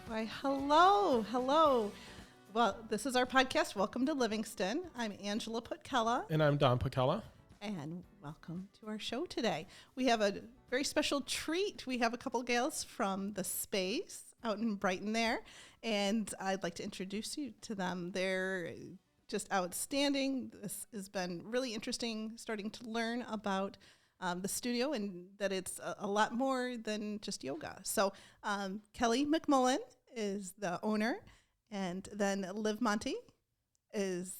Why, hello. Well, this is our podcast. Welcome to Livingston. I'm Angela Putkela. And I'm Don Putkela. And welcome to our show today. We have a very special treat. We have a couple gals from the space out in Brighton there, and I'd like to introduce you to them. They're just outstanding. This has been really interesting, starting to learn about the studio and that it's a lot more than just yoga. So Kelli McMullen is the owner, and then Monte is,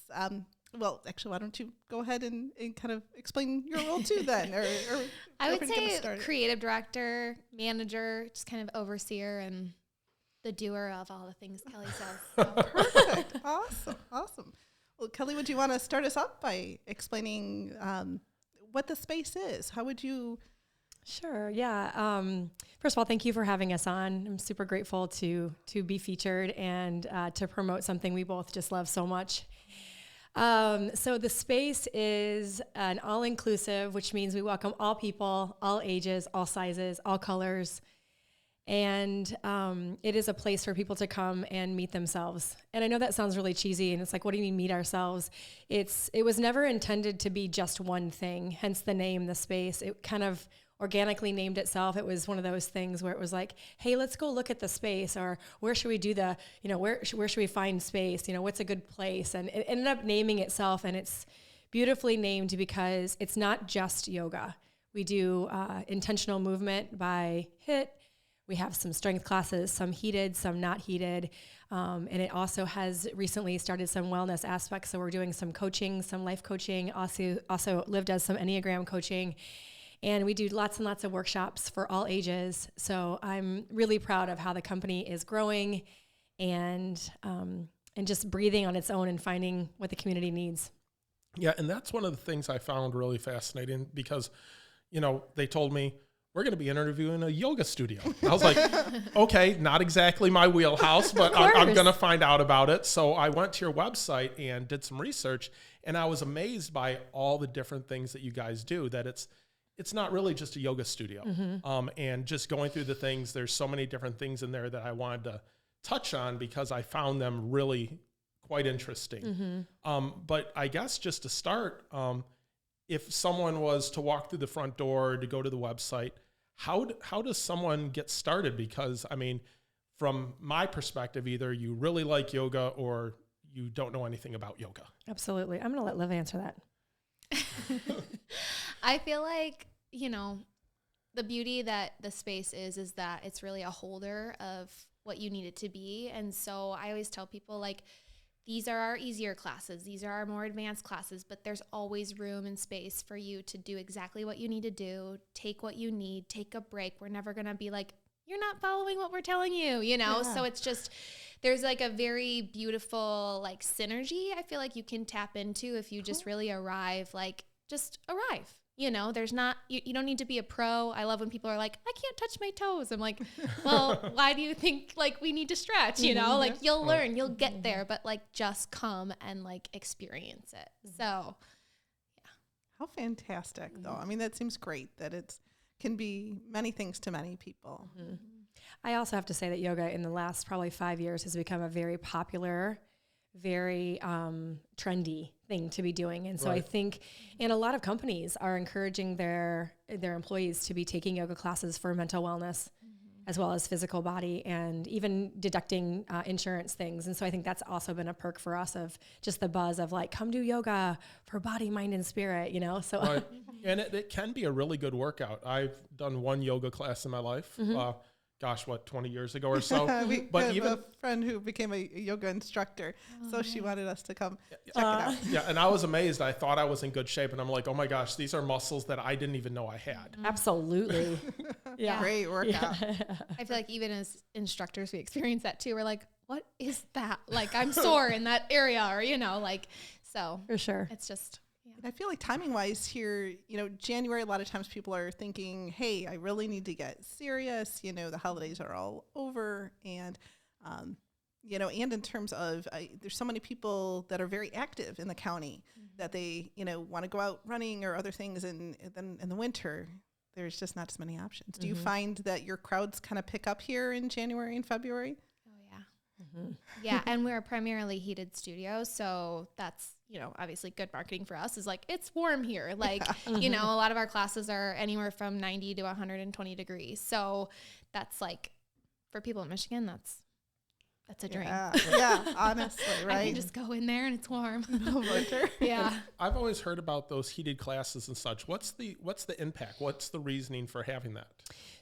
well, actually, why don't you go ahead and kind of explain your role too then? Or I would say creative director, manager, just kind of overseer and the doer of all the things Kelli says. So. Perfect. Awesome. Well, Kelli, would you want to start us up by explaining what the space is? How would you? Sure. Yeah. First of all, thank you for having us on. I'm super grateful to be featured and to promote something we both just love so much. So the space is an all-inclusive, which means we welcome all people, all ages, all sizes, all colors. And it is a place for people to come and meet themselves. And I know that sounds really cheesy, and it's like, what do you mean meet ourselves? It was never intended to be just one thing, hence the name, the space. It kind of organically named itself. It was one of those things where it was like, hey, let's go look at the space, or where should we do where should we find space? What's a good place? And it ended up naming itself, and it's beautifully named because it's not just yoga. We do intentional movement by HIIT. We have some strength classes, some heated, some not heated. And it also has recently started some wellness aspects. So we're doing some coaching, some life coaching. Also Liv does some Enneagram coaching. And we do lots and lots of workshops for all ages. So I'm really proud of how the company is growing and just breathing on its own and finding what the community needs. Yeah, and that's one of the things I found really fascinating because, they told me, we're going to be interviewing a yoga studio. I was like, okay, not exactly my wheelhouse, but I'm going to find out about it. So I went to your website and did some research, and I was amazed by all the different things that you guys do, that it's not really just a yoga studio. Mm-hmm. And just going through the things, there's so many different things in there that I wanted to touch on because I found them really quite interesting. Mm-hmm. But I guess just to start, if someone was to walk through the front door to go to the website, how does someone get started? Because, from my perspective, either you really like yoga or you don't know anything about yoga. Absolutely. I'm going to let Liv answer that. I feel like, the beauty that the space is that it's really a holder of what you need it to be. And so I always tell people, like, these are our easier classes. These are our more advanced classes, but there's always room and space for you to do exactly what you need to do, take what you need, take a break. We're never going to be like, you're not following what we're telling you, Yeah. So it's just, there's like a very beautiful like synergy I feel like you can tap into if you just really arrive. There's not, you don't need to be a pro. I love when people are like, I can't touch my toes. I'm like, well, why do you think like we need to stretch? You'll learn, you'll get there, but like just come and like experience it. So, yeah. How fantastic, though. That seems great that it can be many things to many people. Mm-hmm. I also have to say that yoga in the last probably 5 years has become a very popular, very trendy thing to be doing. And so I think, and a lot of companies are encouraging their employees to be taking yoga classes for mental wellness, as well as physical body, and even deducting insurance things. And so I think that's also been a perk for us of just the buzz of like, come do yoga for body, mind, and spirit, So right. And it can be a really good workout. I've done one yoga class in my life. Mm-hmm. 20 years ago or so. But have even a friend who became a yoga instructor, so she wanted us to come check it out. Yeah, and I was amazed. I thought I was in good shape, and I'm like, oh my gosh, these are muscles that I didn't even know I had. Absolutely. Yeah. Great workout. Yeah. I feel like even as instructors, we experience that too. We're like, what is that? Like, I'm sore in that area, or, so. For sure. It's just. I feel like timing-wise here, January, a lot of times people are thinking, hey, I really need to get serious. The holidays are all over. And, and in terms of, there's so many people that are very active in the county that they, want to go out running or other things. And then in the winter, there's just not as many options. Do you find that your crowds kind of pick up here in January and February? Oh, Yeah, and we're a primarily heated studio, so that's, obviously good marketing for us is like, it's warm here. Like, a lot of our classes are anywhere from 90 to 120 degrees. So that's like, for people in Michigan, that's a dream. Yeah, honestly, right? I can just go in there and it's warm. Winter. Yeah. I've always heard about those heated classes and such. What's the impact? What's the reasoning for having that?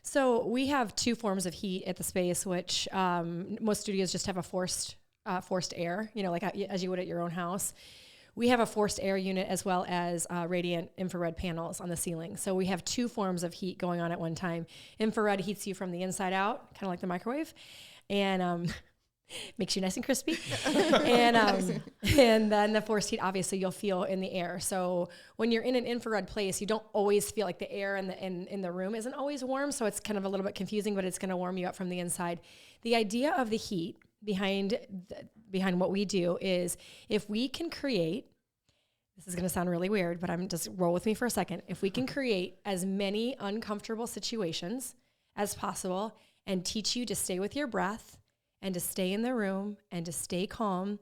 So we have two forms of heat at the space, which most studios just have a forced air, like as you would at your own house. We have a forced air unit as well as radiant infrared panels on the ceiling. So we have two forms of heat going on at one time. Infrared heats you from the inside out, kind of like the microwave, and makes you nice and crispy. and then the forced heat, obviously, you'll feel in the air. So when you're in an infrared place, you don't always feel like the air in the room isn't always warm. So it's kind of a little bit confusing, but it's going to warm you up from the inside. The idea of the heat behind what we do is if we can create, this is going to sound really weird, but I'm just roll with me for a second. If we can create as many uncomfortable situations as possible and teach you to stay with your breath and to stay in the room and to stay calm,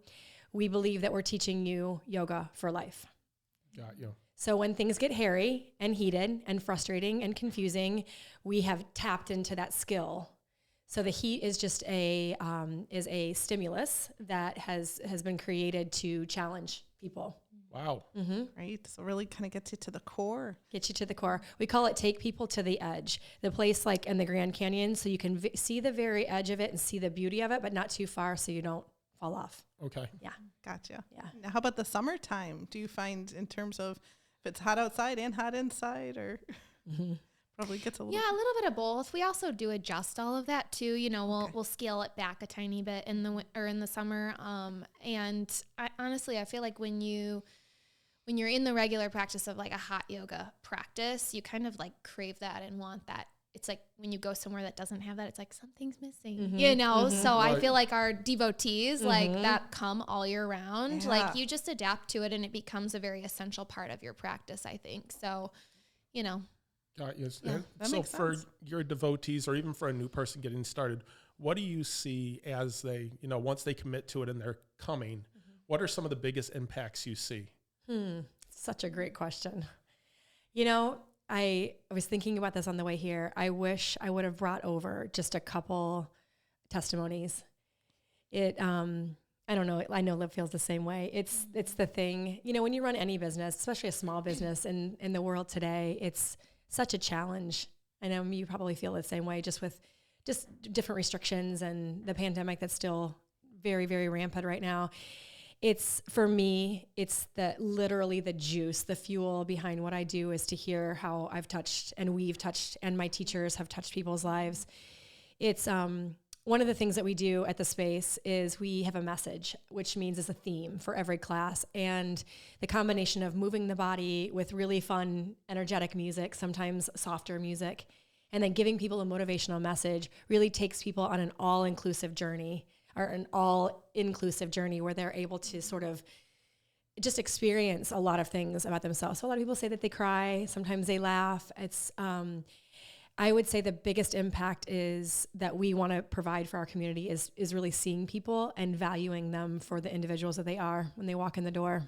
we believe that we're teaching you yoga for life. Got you. So when things get hairy and heated and frustrating and confusing, we have tapped into that skill. So the heat is just a stimulus that has been created to challenge people. Wow. Mm-hmm. Right. So really kind of gets you to the core. Get you to the core. We call it take people to the edge. The place like in the Grand Canyon, so you can see the very edge of it and see the beauty of it, but not too far so you don't fall off. Okay. Yeah. Gotcha. Yeah. Now, how about the summertime? Do you find in terms of if it's hot outside and hot inside, or probably gets a little? Yeah, a little bit of both. We also do adjust all of that too. We'll scale it back a tiny bit in the summer. And I feel like when you're in the regular practice of like a hot yoga practice, you kind of like crave that and want that. It's like when you go somewhere that doesn't have that, it's like something's missing, So Right. I feel like our devotees like that come all year round. Yeah. Like you just adapt to it and it becomes a very essential part of your practice, I think. So, Got you. Yeah, that So makes for sense. your devotees or even for a new person getting started, what do you see as they, once they commit to it and they're coming, what are some of the biggest impacts you see? Such a great question. I was thinking about this on the way here. I wish I would have brought over just a couple testimonies. I don't know. I know Liv feels the same way. It's the thing, when you run any business, especially a small business in the world today, it's such a challenge. I know you probably feel the same way just with just different restrictions and the pandemic that's still very, very rampant right now. For me, it's literally the juice, the fuel behind what I do is to hear how I've touched and we've touched and my teachers have touched people's lives. It's one of the things that we do at the space is we have a message, which means it's a theme for every class. And the combination of moving the body with really fun, energetic music, sometimes softer music, and then giving people a motivational message really takes people on an all-inclusive journey or an all-inclusive journey where they're able to sort of just experience a lot of things about themselves. So a lot of people say that they cry, sometimes they laugh. It's, I would say the biggest impact is that we want to provide for our community is really seeing people and valuing them for the individuals that they are when they walk in the door.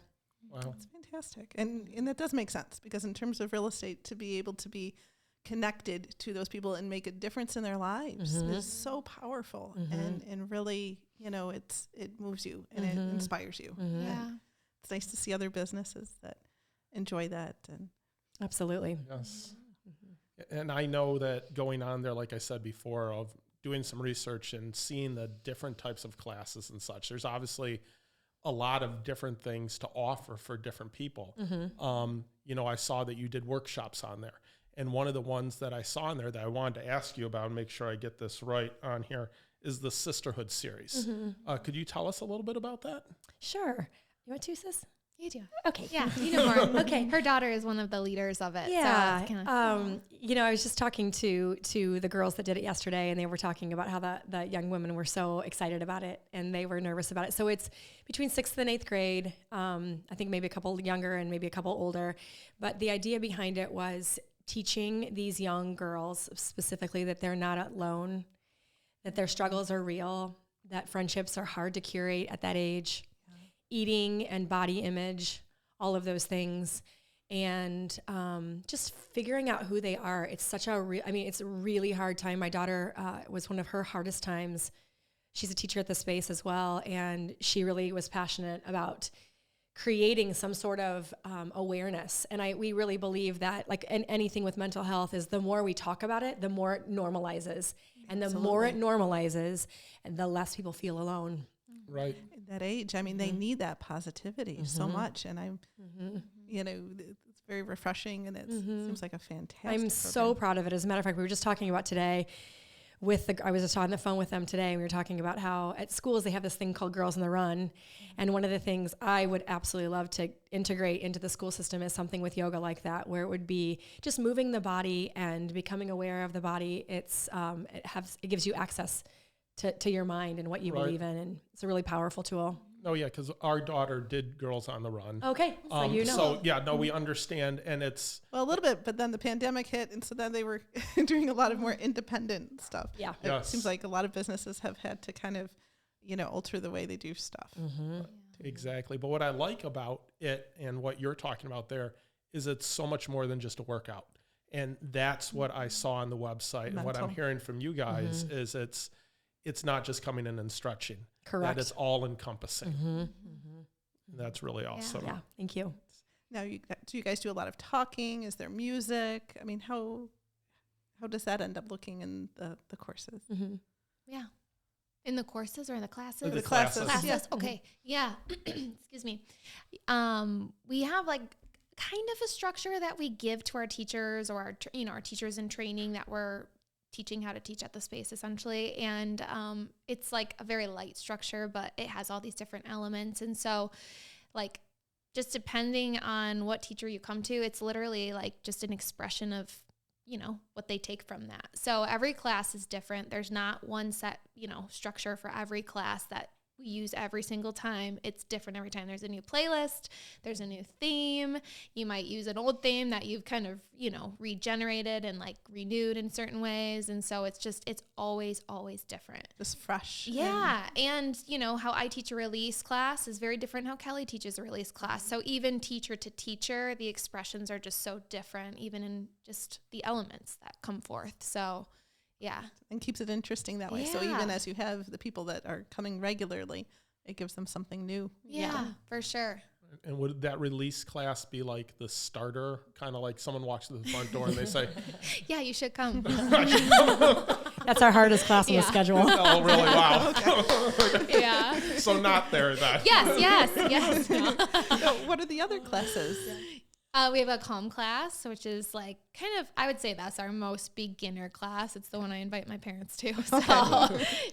Wow. That's fantastic. And that does make sense because in terms of real estate, to be able to be connected to those people and make a difference in their lives is so powerful and really, it moves you and it inspires you. Yeah. It's nice to see other businesses that enjoy that. And Absolutely. Yes. And I know that going on there, like I said before, of doing some research and seeing the different types of classes and such, there's obviously a lot of different things to offer for different people. I saw that you did workshops on there. And one of the ones that I saw in there that I wanted to ask you about and make sure I get this right on here is the Sisterhood series. Could you tell us a little bit about that? Sure. You want to, sis? You do. Okay. Yeah, you know more. Okay. Her daughter is one of the leaders of it. Yeah. So it's kinda, I was just talking to the girls that did it yesterday, and they were talking about how the young women were so excited about it, and they were nervous about it. So it's between 6th and 8th grade. I think maybe a couple younger and maybe a couple older. But the idea behind it was teaching these young girls specifically that they're not alone, that their struggles are real, that friendships are hard to curate at that age, eating and body image, all of those things. And just figuring out who they are. It's such it's a really hard time. My daughter was one of her hardest times. She's a teacher at the space as well. And she really was passionate about creating some sort of awareness. And we really believe that, like in anything with mental health, is the more we talk about it, the more it normalizes. And the more it normalizes, and the less people feel alone. Right. At that age, I mean, they need that positivity so much. And I'm, it's very refreshing, and it seems like a fantastic program. So proud of it. As a matter of fact, we were just talking about today I was just on the phone with them today, and we were talking about how at schools they have this thing called Girls on the Run. And one of the things I would absolutely love to integrate into the school system is something with yoga like that, where it would be just moving the body and becoming aware of the body. It gives you access to your mind and what you believe in, and it's a really powerful tool. Oh yeah, because our daughter did Girls on the Run. Okay, so So we understand, and it's a little bit, but then the pandemic hit, and so then they were doing a lot of more independent stuff. Yeah, it seems like a lot of businesses have had to kind of, alter the way they do stuff. Exactly. But what I like about it and what you're talking about there is it's so much more than just a workout, and that's what I saw on the website. And what I'm hearing from you guys is it's not just coming in and stretching. Correct. That it's all encompassing. That's really awesome. Yeah, thank you. Now, do you guys do a lot of talking? Is there music? I mean, how does that end up looking in the courses? Yeah. In the courses or in the classes? The classes. Yeah. Okay. Yeah. Excuse me. We have like kind of a structure that we give to our teachers or our teachers in training that we're teaching how to teach at the space essentially. And it's like a very light structure, but it has all these different elements. And so like just depending on what teacher you come to, it's literally like just an expression of, what they take from that. So every class is different. There's not one set, structure for every class that we use every single time. It's different every time. There's a new playlist. There's a new theme. You might use an old theme that you've kind of, regenerated and like renewed in certain ways. And so it's always, always different. Just fresh. Yeah. And how I teach a release class is very different how Kelli teaches a release class. So even teacher to teacher, the expressions are just so different, even in just the elements that come forth. So yeah. And keeps it interesting that way. Yeah. So even as you have the people that are coming regularly, it gives them something new. Yeah, for sure. And would that release class be like the starter, kind of like someone walks to the front door and they say, yeah, you should come. That's our hardest class on the schedule. Oh, really? Wow. Yeah. So not there then. Yes. So what are the other classes? We have a calm class, which is like kind of, I would say that's our most beginner class. It's the one I invite my parents to. So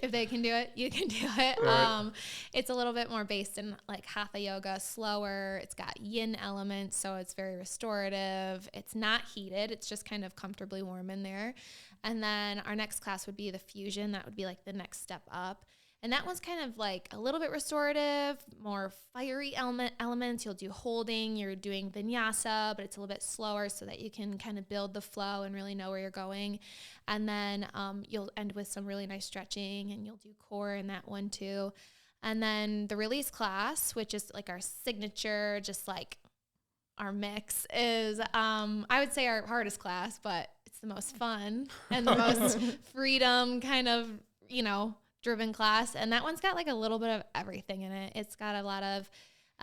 if they can do it, you can do it. Right. It's a little bit more based in like hatha yoga, slower. It's got yin elements, so it's very restorative. It's not heated. It's just kind of comfortably warm in there. And then our next class would be the fusion. That would be like the next step up. And that one's kind of like a little bit restorative, more fiery elements. You'll do holding, you're doing vinyasa, but it's a little bit slower so that you can kind of build the flow and really know where you're going. And then you'll end with some really nice stretching, and you'll do core in that one too. And then the release class, which is like our signature, just like our mix, is I would say our hardest class, but it's the most fun and the most freedom kind of, driven class. And that one's got like a little bit of everything in it. It's got a lot of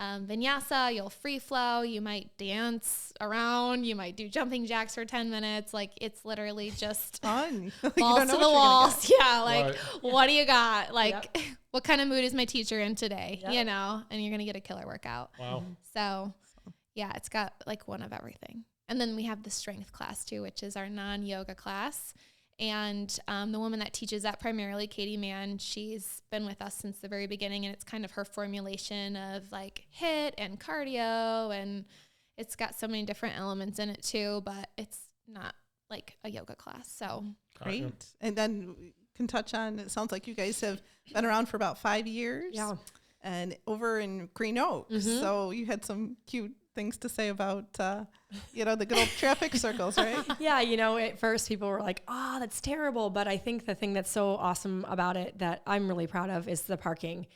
vinyasa. You'll free flow. You might dance around. You might do jumping jacks for 10 minutes. Like it's literally just fun. balls to the walls. Yeah. Like, Right. What do you got? Like, what kind of mood is my teacher in today? Yep. And you're going to get a killer workout. Wow. So yeah, it's got like one of everything. And then we have the strength class too, which is our non-yoga class. And the woman that teaches that primarily, Katie Mann, she's been with us since the very beginning, and it's kind of her formulation of like HIIT and cardio, and it's got so many different elements in it too, but it's not like a yoga class. So Great. And then we can touch on, it sounds like you guys have been around for about 5 years. Yeah. And over in Green Oaks. So you had some cute things to say about, the good old traffic circles, right? Yeah, at first people were like, oh, that's terrible. But I think the thing that's so awesome about it that I'm really proud of is the parking.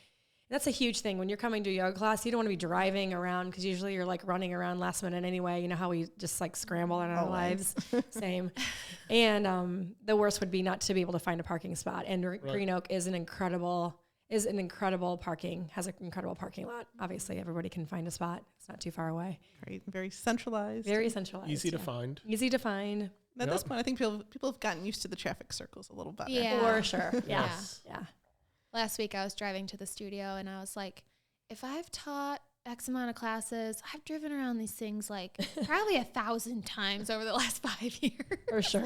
That's a huge thing. When you're coming to a yoga class, you don't want to be driving around because usually you're like running around last minute anyway. You know how we just like scramble in our lives? Same. And the worst would be not to be able to find a parking spot. And Green Oak is an incredible parking, has an incredible parking lot. Obviously, everybody can find a spot. It's not too far away. Right. Very centralized. Very centralized. Easy to find. Easy to find. At this point, I think people have gotten used to the traffic circles a little better. Yeah. For sure. Yeah. Yes. Yeah. Last week I was driving to the studio and I was like, if I've taught X amount of classes, I've driven around these things like probably 1,000 times over the last 5 years. For sure.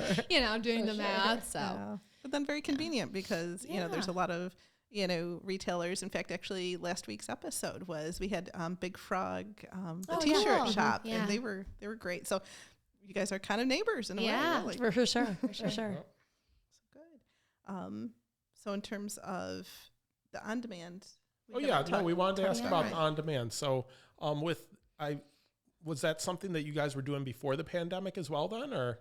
Doing the math. So, Yeah. But then very convenient because, there's a lot of, retailers. In fact, actually last week's episode we had Big Frog, the t-shirt cool. shop, Yeah. and they were great. So you guys are kind of neighbors in a way, really. For sure. For sure. So good. So in terms of the on-demand. We wanted to ask about the on-demand. So was that something that you guys were doing before the pandemic as well then, or?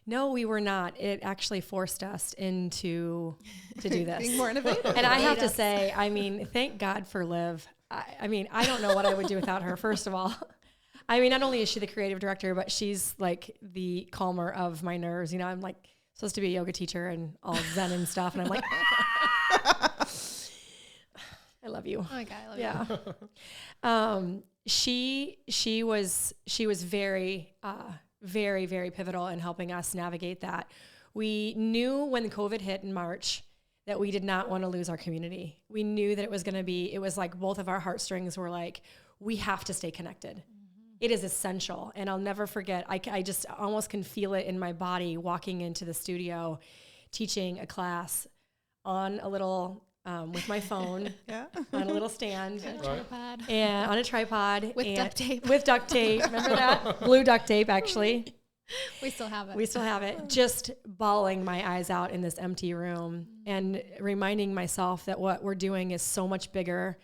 No, we were not. It actually forced us to do this. Being more innovative. And I have to say, thank God for Liv. I don't know what I would do without her, first of all. Not only is she the creative director, but she's like the calmer of my nerves. I'm like supposed to be a yoga teacher and all zen and stuff. And I'm like, I love you. oh my God, I love you. Yeah. She was very, very, very pivotal in helping us navigate that. We knew when COVID hit in March that we did not want to lose our community. We knew that it was like both of our heartstrings were like, we have to stay connected. Mm-hmm. It is essential. And I'll never forget, I just almost can feel it in my body walking into the studio, teaching a class on a little, with my phone, on a little stand, Tripod. and on a tripod With duct tape. With duct tape. Remember that? Blue duct tape, actually. We still have it. We still have it. Just bawling my eyes out in this empty room and reminding myself that what we're doing is so much bigger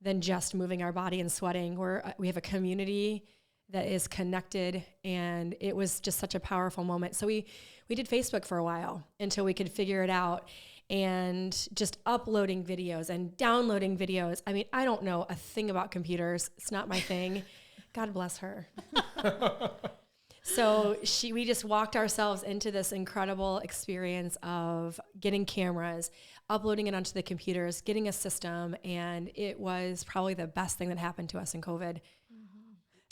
than just moving our body and sweating. We have a community that is connected, and it was just such a powerful moment. So we did Facebook for a while until we could figure it out, and just uploading videos and downloading videos. I don't know a thing about computers. It's not my thing. God bless her. So we just walked ourselves into this incredible experience of getting cameras, uploading it onto the computers, getting a system, and it was probably the best thing that happened to us in COVID.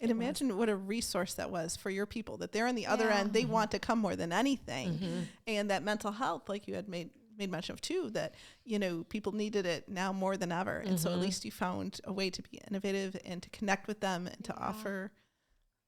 And imagine what a resource that was for your people, that they're on the other end. They want to come more than anything. And that mental health, like you had made mention of too, that, people needed it now more than ever. And so at least you found a way to be innovative and to connect with them and to offer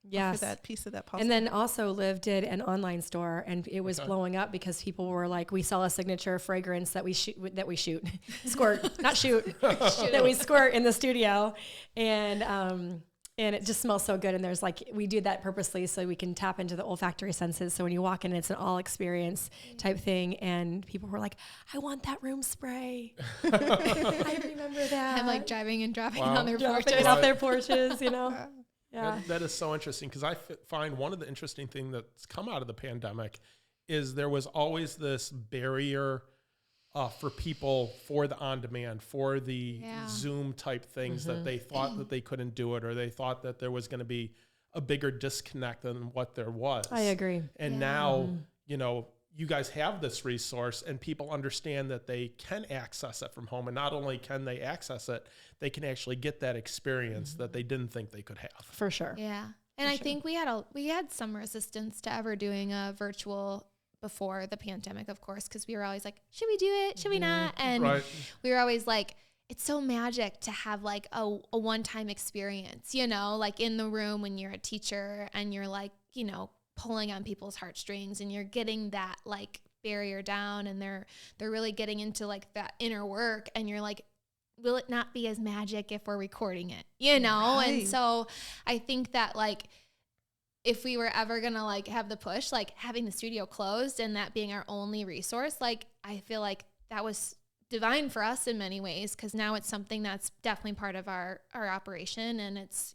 that piece of that puzzle. And then also Liv did an online store, and it was blowing up because people were like, we sell a signature fragrance that we squirt, not shoot, that we squirt in the studio. And it just smells so good. And there's we do that purposely so we can tap into the olfactory senses. So when you walk in, it's an all experience type thing. And people were like, I want that room spray. I remember that. I'm driving and dropping it on their porches. Off their porches, Yeah. That is so interesting because I find one of the interesting things that's come out of the pandemic is there was always this barrier for people for the on-demand, for the Zoom type things that they thought that they couldn't do it, or they thought that there was going to be a bigger disconnect than what there was. I agree. And now, you guys have this resource and people understand that they can access it from home. And not only can they access it, they can actually get that experience that they didn't think they could have. For sure. Yeah. And I think we had some resistance to ever doing a virtual before the pandemic, of course, because we were always like, should we do it? Should we not? And we were always like, it's so magic to have a one-time experience, in the room when you're a teacher and you're pulling on people's heartstrings and you're getting that barrier down, and they're really getting into that inner work, and you're like, will it not be as magic if we're recording it, Right. And so I think that if we were ever going to have the push, having the studio closed and that being our only resource, I feel like that was divine for us in many ways, because now it's something that's definitely part of our operation, and it's,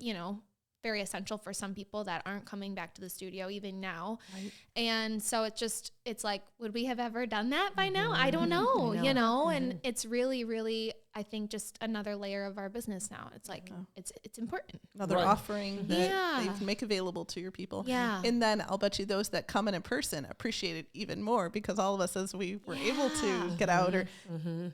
very essential for some people that aren't coming back to the studio even now. Right. And so it's like, would we have ever done that by now? I don't know, you know, and it's really, really, I think just another layer of our business now. It's like, it's important. Another offering that Yeah. they make available to your people. Yeah. And then I'll bet you those that come in person appreciate it even more, because all of us, as we were able to get out, or,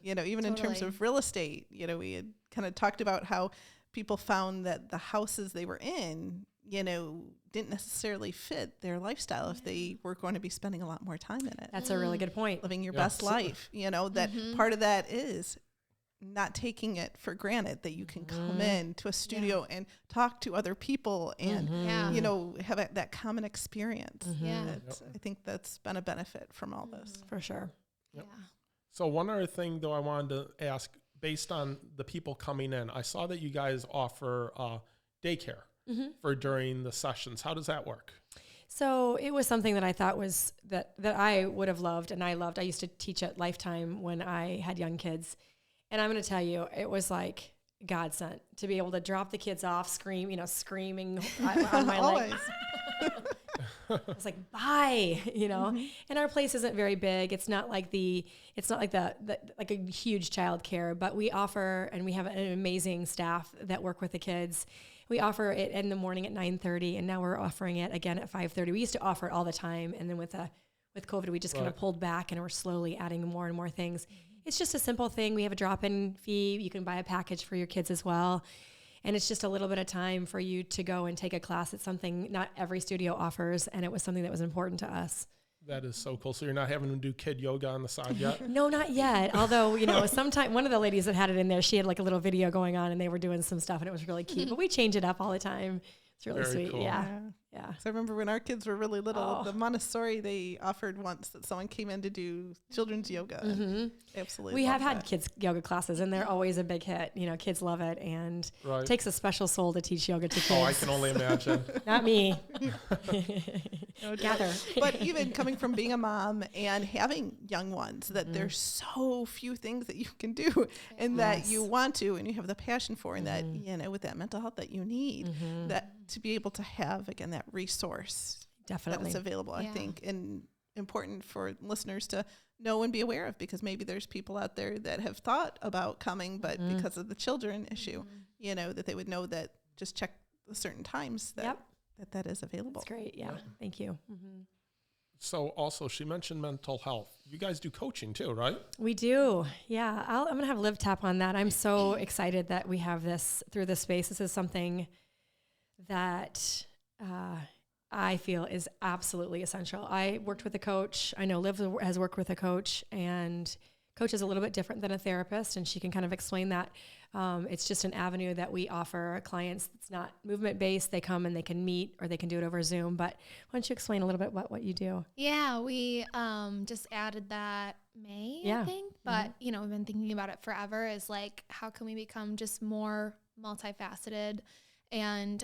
you know, even in terms Totally. of real estate, you know, we had kind of talked about how people found that the houses they were in, you know, didn't necessarily fit their lifestyle if they were going to be spending a lot more time in it. That's a really good point. Living your best life, you know, that part of that is not taking it for granted that you can come in to a studio and talk to other people and, you know, have that common experience. Yeah. I think that's been a benefit from all this. For sure. Yeah. So one other thing, though, I wanted to ask, based on the people coming in, I saw that you guys offer daycare for during the sessions. How does that work? So it was something that I thought was that I would have loved, and I loved. I used to teach at Lifetime when I had young kids, and I'm going to tell you, it was like God sent to be able to drop the kids off, screaming on my legs. I was like, bye, you know. And our place isn't very big. It's not like the like a huge child care, but we offer, and we have an amazing staff that work with the kids. We offer it in the morning at 9:30, and now we're offering it again at 5:30. We used to offer it all the time, and then with COVID, we just kind of pulled back, and we're slowly adding more and more things. It's just a simple thing. We have a drop-in fee. You can buy a package for your kids as well. And it's just a little bit of time for you to go and take a class. It's something not every studio offers, and it was something that was important to us. That is so cool. So you're not having to do kid yoga on the side yet? No, not yet. Although, you know, sometime one of the ladies that had it in there, she had like a little video going on, and they were doing some stuff, and it was really cute. But we change it up all the time. It's really Very sweet. cool. Yeah. So I remember when our kids were really little, the Montessori, they offered once that someone came in to do children's yoga. Absolutely. We have had kids yoga classes, and they're always a big hit. You know, kids love it, and it takes a special soul to teach yoga to kids. Oh, I can only imagine. Not me. No doubt. Gather. But even coming from being a mom and having young ones, that there's so few things that you can do and that you want to, and you have the passion for, and that, you know, with that mental health that you need, that to be able to have, again, that resource Definitely that's available, I think, and important for listeners to know and be aware of, because maybe there's people out there that have thought about coming, but because of the children issue, you know, that they would know that just check the certain times that is available. That's great. Yeah. Thank you. So also, she mentioned mental health. You guys do coaching too, right? We do. Yeah. I'm going to have Liv tap on that. I'm so excited that we have this through this space. This is something that I feel is absolutely essential. I worked with a coach. I know Liv has worked with a coach, and coach is a little bit different than a therapist, and she can kind of explain that. It's just an avenue that we offer clients. It's not movement-based. They come and they can meet, or they can do it over Zoom. But why don't you explain a little bit what you do? Yeah, we just added that May, I think. But, you know, we've been thinking about it forever, is like, how can we become just more multifaceted? And,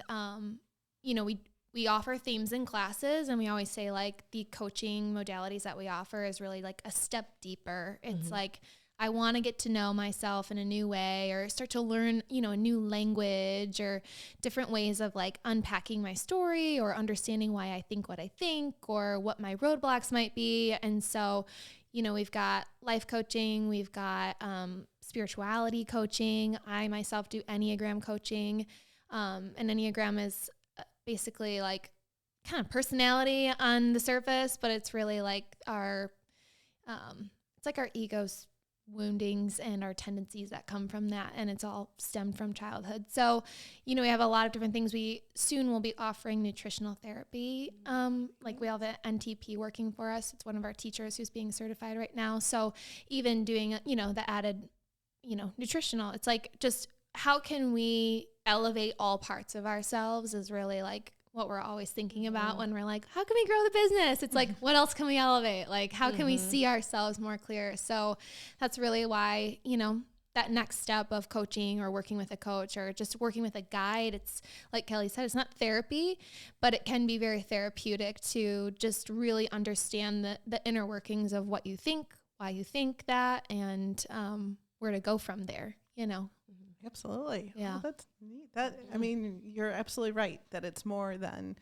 you know, we offer themes in classes, and we always say, like, the coaching modalities that we offer is really like a step deeper. It's like, I want to get to know myself in a new way, or start to learn, you know, a new language, or different ways of like unpacking my story, or understanding why I think what I think, or what my roadblocks might be. And so, you know, we've got life coaching, we've got spirituality coaching. I myself do Enneagram coaching. And Enneagram is basically like kind of personality on the surface, but it's really like our ego's woundings and our tendencies that come from that, and it's all stemmed from childhood. So, you know, we have a lot of different things. We soon will be offering nutritional therapy. Like we have the NTP working for us. It's one of our teachers who's being certified right now. So even doing, you know, the added, you know, nutritional, it's like, just how can we elevate all parts of ourselves is really like what we're always thinking about when we're like, how can we grow the business? It's like, what else can we elevate? Like, how can we see ourselves more clear? So that's really why, you know, that next step of coaching or working with a coach or just working with a guide, it's like Kelli said, it's not therapy, but it can be very therapeutic to just really understand the inner workings of what you think, why you think that, and where to go from there, you know? Absolutely. Yeah. Oh, that's neat. That, I mean, you're absolutely right that it's more than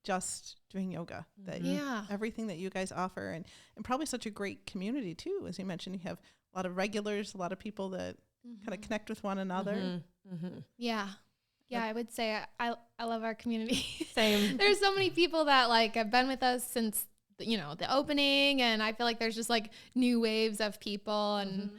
just doing yoga, that Yeah. everything that you guys offer, and probably such a great community too. As you mentioned, you have a lot of regulars, a lot of people that kind of connect with one another. Yeah. Yeah, I would say I love our community. Same. There's so many people that like have been with us since the opening, and I feel like there's just like new waves of people, and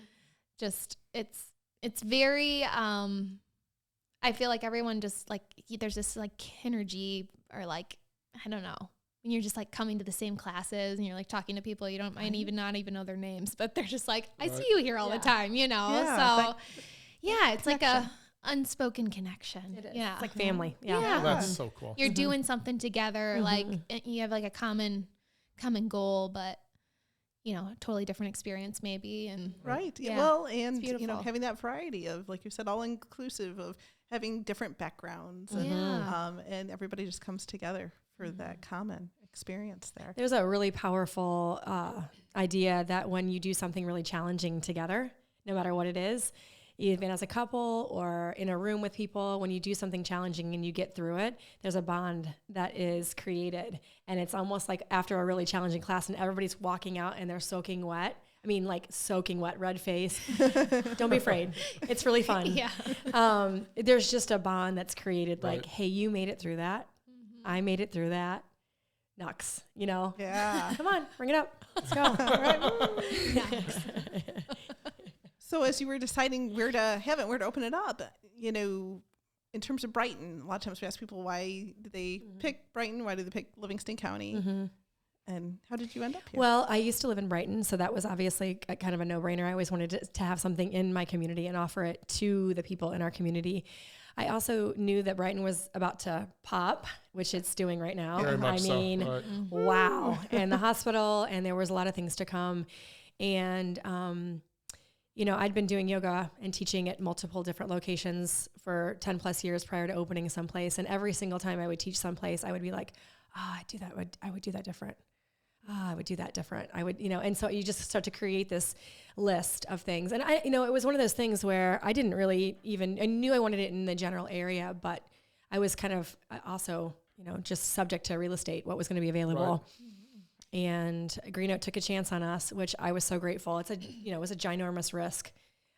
just it's very I feel like everyone just like there's this like energy, or like I don't know, when you're just like coming to the same classes and you're like talking to people you don't might even not even know their names, but they're just like I see you here all the time, Yeah, so it's like a unspoken connection. It is. Yeah. It's like family. Yeah. Yeah. That's so cool. You're doing something together, like you have like a common goal, but totally different experience maybe. And Right. Yeah. Well, and beautiful. having that variety of, like you said, all inclusive of having different backgrounds, and everybody just comes together for that common experience there. There's a really powerful idea that when you do something really challenging together, no matter what it is, even as a couple or in a room with people, when you do something challenging and you get through it, there's a bond that is created. And it's almost like after a really challenging class and everybody's walking out and they're soaking wet. I mean, like soaking wet, red face. Don't be afraid. It's really fun. Yeah. There's just a bond that's created, like, Right. hey, you made it through that. I made it through that. Nux, Yeah. Come on, bring it up. Let's go. All right. So as you were deciding where to have it, where to open it up, in terms of Brighton, a lot of times we ask people, why did they pick Brighton? Why did they pick Livingston County? And how did you end up here? Well, I used to live in Brighton, so that was obviously kind of a no-brainer. I always wanted to have something in my community and offer it to the people in our community. I also knew that Brighton was about to pop, which it's doing right now. Very much so. Right. Wow. And the hospital, and there was a lot of things to come. And, I'd been doing yoga and teaching at multiple different locations for 10 plus years prior to opening someplace. And every single time I would teach someplace, I would be like, I would do that different. I would do that different. I would, and so you just start to create this list of things. And it was one of those things where I didn't really I knew I wanted it in the general area, but I was kind of also, just subject to real estate, what was going to be available. Right. And Green Oak took a chance on us, which I was so grateful. It was a ginormous risk.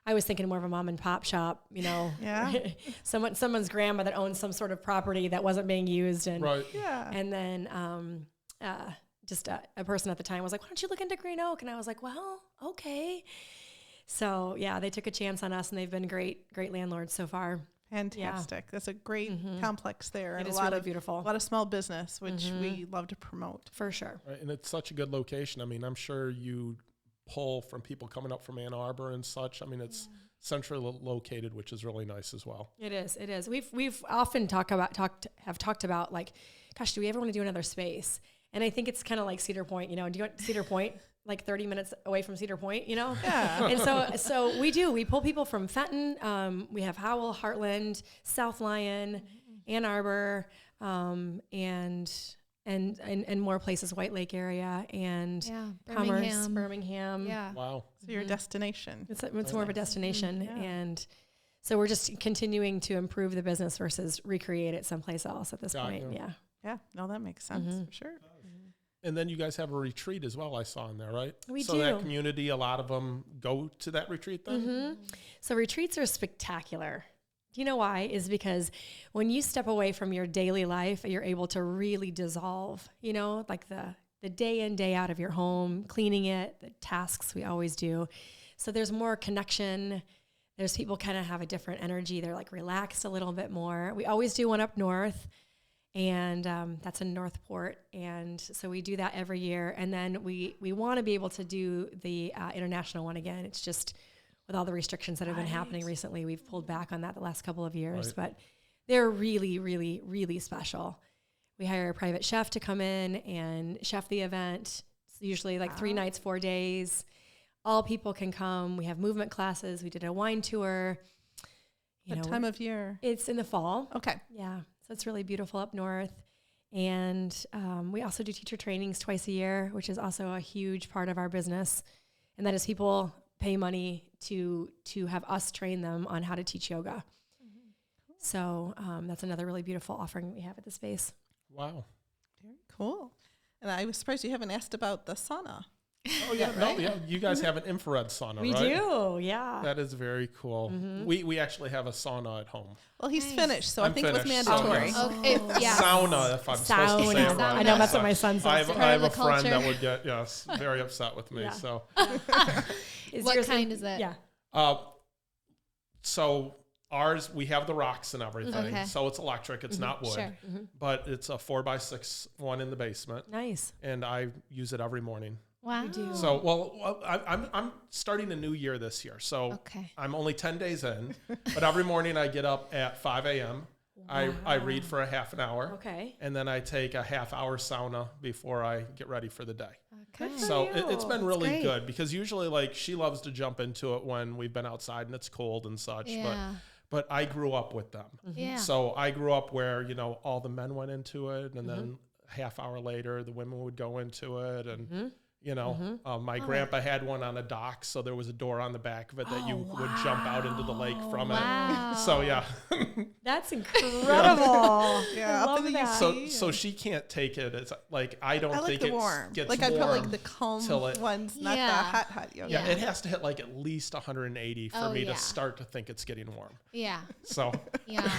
I was thinking more of a mom and pop shop, Yeah. someone's grandma that owned some sort of property that wasn't being used. And, Right. Yeah. And then, just a person at the time was like, why don't you look into Green Oak? And I was like, well, okay. So yeah, they took a chance on us and they've been great landlords so far. Fantastic. Yeah. That's a great complex there. It and is a lot really of beautiful. A lot of small business, which we love to promote. For sure. Right. And it's such a good location. I mean, I'm sure you pull from people coming up from Ann Arbor and such. I mean, it's centrally located, which is really nice as well. It is. We've often talked about like, gosh, do we ever want to do another space? And I think it's kind of like Cedar Point, do you want Cedar Point, like 30 minutes away from Cedar Point, Yeah. And so we pull people from Fenton. We have Howell, Heartland, South Lyon, Ann Arbor, and more places, White Lake area and Commerce, Birmingham. Yeah. Wow. So your destination. It's more of a destination. And so we're just continuing to improve the business versus recreate it someplace else at this point. Yeah. Yeah. No, that makes sense for sure. And then you guys have a retreat as well, I saw in there, right? We so do. That community, a lot of them go to that retreat then? So retreats are spectacular. Do you know why? Is because when you step away from your daily life, you're able to really dissolve, like the day in, day out of your home, cleaning it, the tasks we always do. So there's more connection. There's people kind of have a different energy. They're like relaxed a little bit more. We always do one up north. And that's in Northport. And so we do that every year. And then we want to be able to do the international one again. It's just with all the restrictions that have been happening recently, we've pulled back on that the last couple of years. Right. But they're really, really, really special. We hire a private chef to come in and chef the event. It's usually like 3 nights, 4 days. All people can come. We have movement classes. We did a wine tour. What time of year? It's in the fall. Okay. Yeah. So it's really beautiful up north. And we also do teacher trainings twice a year, which is also a huge part of our business. And that is people pay money to have us train them on how to teach yoga. So that's another really beautiful offering we have at the space. Wow. Very cool. And I was surprised you haven't asked about the sauna. Oh yeah, right? yeah. You guys have an infrared sauna, We right? do, yeah. That is very cool. We actually have a sauna at home. Well, he's Nice. finished, so I'm I think it was finished, so mandatory. yes. Okay, yeah. Sauna, if I'm supposed to say it Sauna. right. I know that's what my son I says. have, Part I have of a the friend that culture. would get very upset with me. Yeah. So, What yours kind is it? Yeah. so ours, we have the rocks and everything. Okay. So it's electric. It's not wood, Sure. but it's a 4x6 one in the basement, Nice. and I use it every morning. Wow. do. So, I'm starting a new year this year. So Okay. I'm only 10 days in, but every morning I get up at 5 a.m. I read for a half an hour. Okay. And then I take a half-hour sauna before I get ready for the day. Okay. for So you. it's been really great. good because usually like she loves to jump into it when we've been outside and it's cold and such. Yeah. But I grew up with them. Yeah. So I grew up where, all the men went into it and then a half hour later the women would go into it and my grandpa had one on a dock, so there was a door on the back of it that you would jump out into the lake from Wow. it. So yeah. That's incredible. Yeah, I up love in the that. So she can't take it. It's like I don't I like think the it warm. gets Like warm. I put like the calm till it- ones, not the Yeah. hot yoga. Yeah, Yeah. it has to hit like at least 180 for Oh, me yeah. to start to think it's getting warm. Yeah. So Yeah.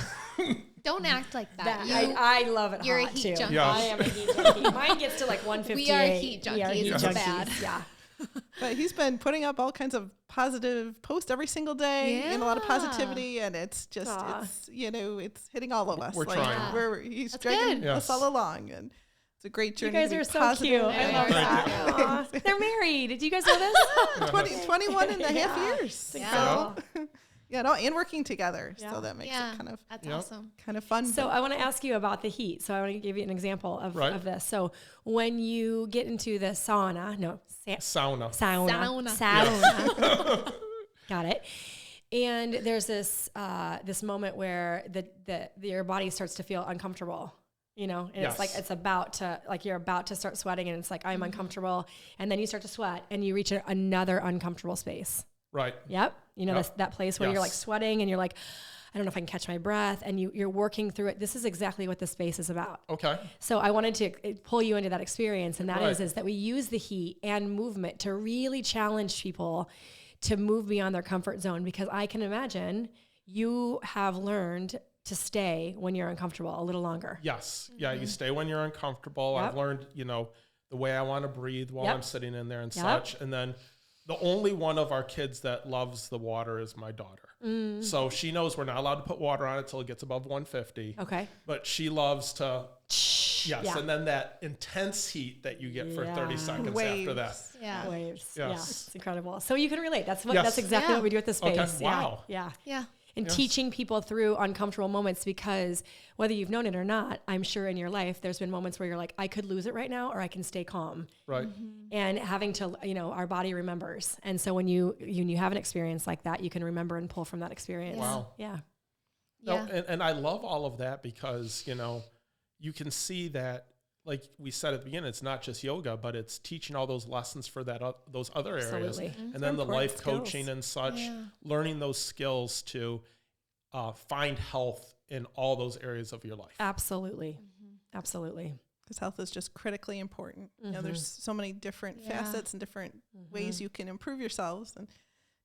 Don't act like that. I love it You're a hot heat too. junkie. Yeah. I am a heat junkie. Mine gets to like 158. We are heat junkies. It's bad. Yeah. But he's been putting up all kinds of positive posts every single day and a lot of Yeah. positivity, and it's just Aw. it's hitting all of us. We're like trying. he's That's dragging good. us Yes. all along, and it's a great You journey. guys to be are so positive cute. I and- love Thank that. Aw. They're married. Did you guys know this? 21 and a half Yeah. years. Yeah. So, and working together. Yeah. So that makes Yeah. it That's Yep. awesome. kind of fun. So but- I want to ask you about the heat. So I want to give you an example of this. So when you get into the sauna, sauna. sauna. Got it. And there's this moment where your body starts to feel uncomfortable, and it's like it's about to, like you're about to start sweating, and it's like I'm uncomfortable, and then you start to sweat, and you reach another uncomfortable space. Right. Yep. That place where you're like Yes. sweating, and you're like, I don't know if I can catch my breath, and you're working through it. This is exactly what the space is about. Okay. So I wanted to pull you into that experience, and that Right. is that we use the heat and movement to really challenge people to move beyond their comfort zone, because I can imagine you have learned to stay when you're uncomfortable a little longer. Yes. Yeah. You stay when you're uncomfortable. Yep. I've learned, the way I want to breathe while Yep. I'm sitting in there and Yep. such. And then the only one of our kids that loves the water is my daughter. So she knows we're not allowed to put water on it till it gets above 150. Okay. But she loves to, yes. Yeah. And then that intense heat that you get for Yeah. 30 seconds after that. Waves. Yeah. Waves. Yeah. Yes. It's incredible. So you can relate. That's Yes. exactly Yeah. what we do at the space. Okay. Wow. Yeah. Yeah. And Yes. teaching people through uncomfortable moments, because whether you've known it or not, I'm sure in your life, there's been moments where you're like, I could lose it right now, or I can stay calm. Right. And having to, our body remembers. And so when you have an experience like that, you can remember and pull from that experience. Wow. Yeah. No, Yeah. and I love all of that because, you can see that, like we said at the beginning, it's not just yoga, but it's teaching all those lessons for those other areas. Absolutely. And then the important life skills. coaching and such, Yeah. learning those skills to find health in all those areas of your life. Absolutely. Absolutely. because health is just critically important. There's so many different Yeah. facets and different ways you can improve yourselves, and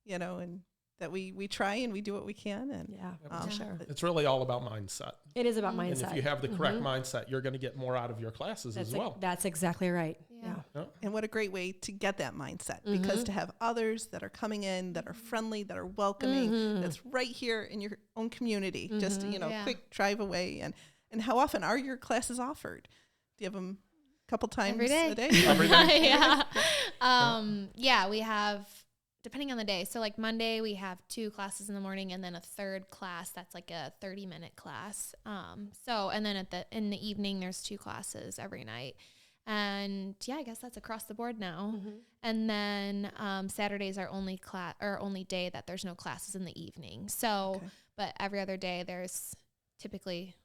and that we try and we do what we can. And Yeah, um, for sure. It's really all about mindset. It is about And mindset. if you have the correct mindset, you're going to get more out of your classes as well. That's exactly right. Yeah. Yeah. And what a great way to get that mindset, because to have others that are coming in, that are friendly, that are welcoming, that's right here in your own community, just, Yeah. quick drive away. And how often are your classes offered? Do you have them a couple times Every day. a day? Every day. Yeah. Yeah, we have, depending on the day. So like Monday we have 2 classes in the morning and then a third class that's like a 30-minute class. And then in the evening there's 2 classes every night. And yeah, I guess that's across the board now. And then Saturday's our only day that there's no classes in the evening. So, Okay. but every other day there's typically,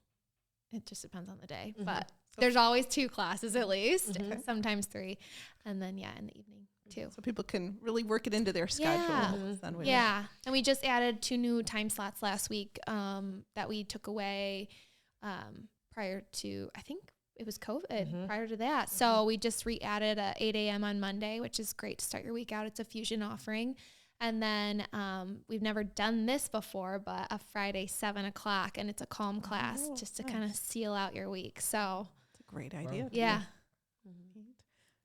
it just depends on the day, but there's always 2 classes at least, sometimes 3. And then, yeah, in the evening. too. So people can really work it into their schedule. Yeah. And we just added 2 new time slots last week that we took away prior to, I think it was COVID prior to that. So we just re-added a 8 a.m. on Monday, which is great to start your week out. It's a fusion offering. And then we've never done this before, but a Friday 7 o'clock, and it's a calm class just to kind of seal out your week. So it's a great idea. Yeah.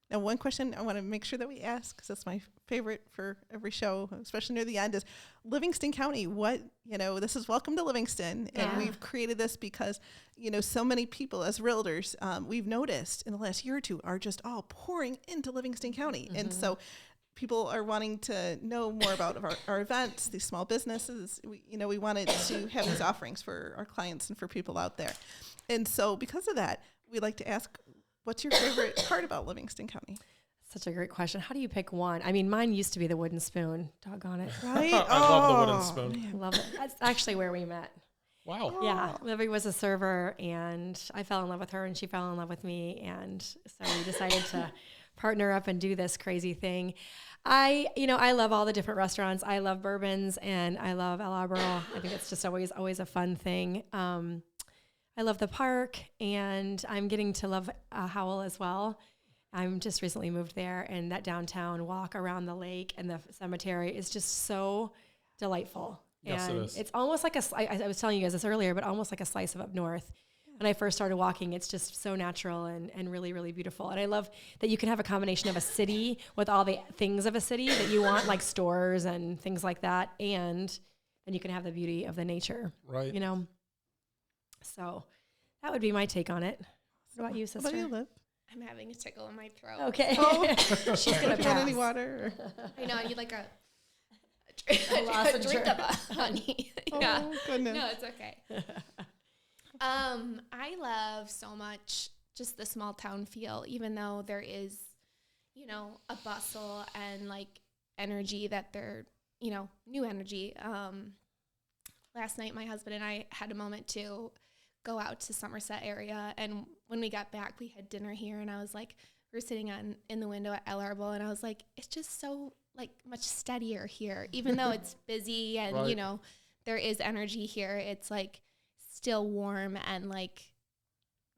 Now, one question I want to make sure that we ask, because that's my favorite for every show, especially near the end, is Livingston County. This is Welcome to Livingston. And we've created this because, so many people as realtors, we've noticed in the last year or two are just all pouring into Livingston County. And so people are wanting to know more about our events, these small businesses. We wanted to have these offerings for our clients and for people out there. And so because of that, we like to ask, what's your favorite part about Livingston County? Such a great question. How do you pick one? I mean, mine used to be the wooden spoon. Doggone it. Right? I love the wooden spoon. I love it. That's actually where we met. Wow. Yeah. Livy was a server, and I fell in love with her, and she fell in love with me. And so we decided to partner up and do this crazy thing. I love all the different restaurants. I love bourbons, and I love El Arbor. I think it's just always a fun thing. I love the park, and I'm getting to love Howell as well. I'm just recently moved there, and that downtown walk around the lake and the cemetery is just so delightful. Yes, and it is. It's almost like I was telling you guys this earlier, but almost like a slice of up north. When I first started walking, it's just so natural and really, really beautiful. And I love that you can have a combination of a city with all the things of a city that you want, like stores and things like that, and then you can have the beauty of the nature. Right. So that would be my take on it. What about you, sister? How about you, Liv? I'm having a tickle in my throat. Okay. She's going to Want pass. any water? I know, I need like a lozenge. drink of honey. Yeah. Oh, goodness. No, it's okay. I love so much just the small town feel, even though there is, a bustle and like energy that they're, new energy. Last night, my husband and I had a moment to go out to Somerset area, and when we got back, we had dinner here, and I was like, we were sitting in the window at El Arbor, and I was like, it's just so like much steadier here, even though it's busy and Right. there is energy here. It's like still warm and like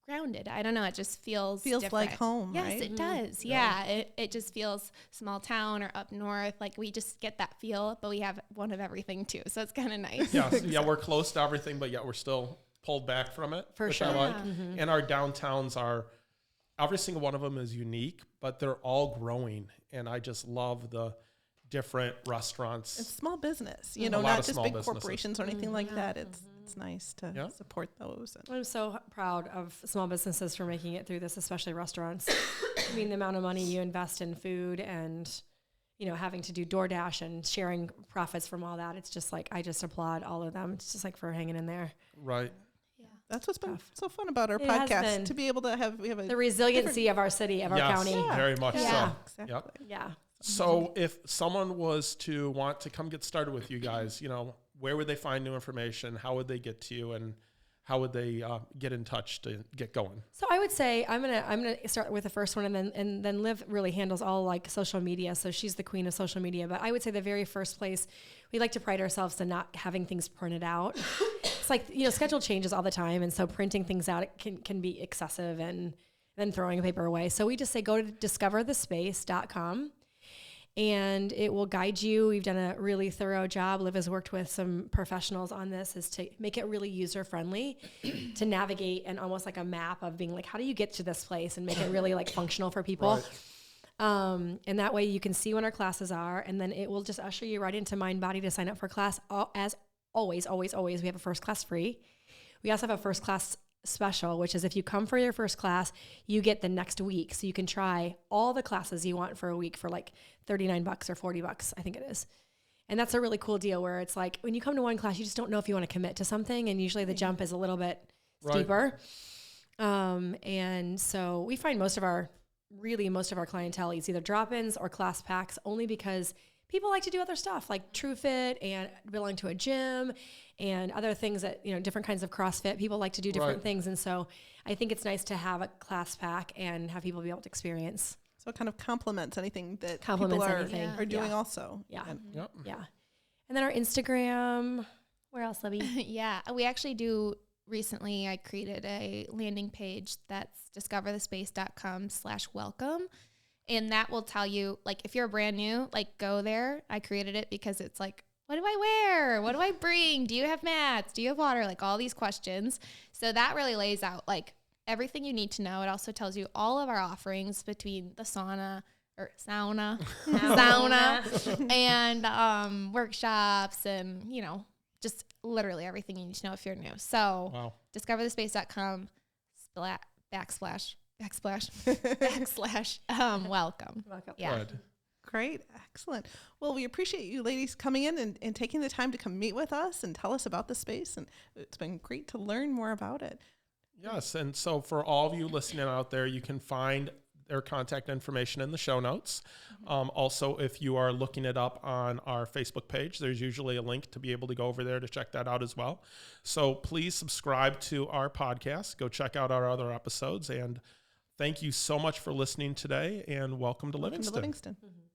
grounded. I don't know. It just feels different. like home, Yes, right? it does. Yeah. It just feels small town or up north. Like we just get that feel, but we have one of everything too. So it's kind of nice. Yeah, we're close to everything, but yet we're still pulled back from it. For which sure. I like. Yeah. And our downtowns are, every single one of them is unique, but they're all growing. And I just love the different restaurants. It's small business, lot not of just small big businesses. corporations or anything like that. It's nice to support those. I'm so proud of small businesses for making it through this, especially restaurants. I mean, the amount of money you invest in food and, having to do DoorDash and sharing profits from all that. It's just like, I just applaud all of them. It's just like for hanging in there. Right. That's what's been so fun about our It has podcast, been. to be able to have, The resiliency of our city, of our Yes, county. very much Yeah. so. Exactly. Yep. Yeah. So if someone was to want to come get started with you guys, where would they find new information? How would they get to you, and how would they get in touch to get going? So I would say I'm gonna start with the first one, and then Liv really handles all like social media. So she's the queen of social media. But I would say the very first place, we like to pride ourselves in not having things printed out. It's like, schedule changes all the time, and so printing things out can be excessive, and then throwing a paper away. So we just say go to discoverthespace.com. And it will guide you. We've done a really thorough job. Liv has worked with some professionals on this, is to make it really user-friendly, to navigate, and almost like a map of being like, how do you get to this place, and make it really like functional for people. Right. And that way you can see when our classes are, and then it will just usher you right into Mind Body to sign up for class. As always, we have a first class free. We also have a first class special, which is if you come for your first class, you get the next week. So you can try all the classes you want for a week for like $39 or $40, I think it is. And that's a really cool deal, where it's like when you come to one class, you just don't know if you want to commit to something. And usually the jump is a little bit steeper. And so we find most of our clientele is either drop-ins or class packs, only because people like to do other stuff like TrueFit and belong to a gym and other things that, different kinds of CrossFit. People like to do different things. And so I think it's nice to have a class pack and have people be able to experience. So it kind of complements anything that Complements people anything. are doing Yeah. also. Yeah. And Yep. Yeah. And then our Instagram. Where else, Libby? Yeah, we actually do. Recently, I created a landing page that's discoverthespace.com/welcome. And that will tell you, like, if you're brand new, like, go there. I created it because it's like, what do I wear? What do I bring? Do you have mats? Do you have water? Like, all these questions. So that really lays out, like, everything you need to know. It also tells you all of our offerings between the sauna and workshops and, you know, just literally everything you need to know if you're new. So Wow. discoverthespace.com backslash welcome. Welcome. Yeah. Good. Great. Excellent. Well, we appreciate you ladies coming in and taking the time to come meet with us and tell us about the space. And it's been great to learn more about it. Yes. And so for all of you listening out there, you can find their contact information in the show notes. Also, if you are looking it up on our Facebook page, there's usually a link to be able to go over there to check that out as well. So please subscribe to our podcast. Go check out our other episodes. And thank you so much for listening today, and welcome to Livingston. Welcome to Livingston.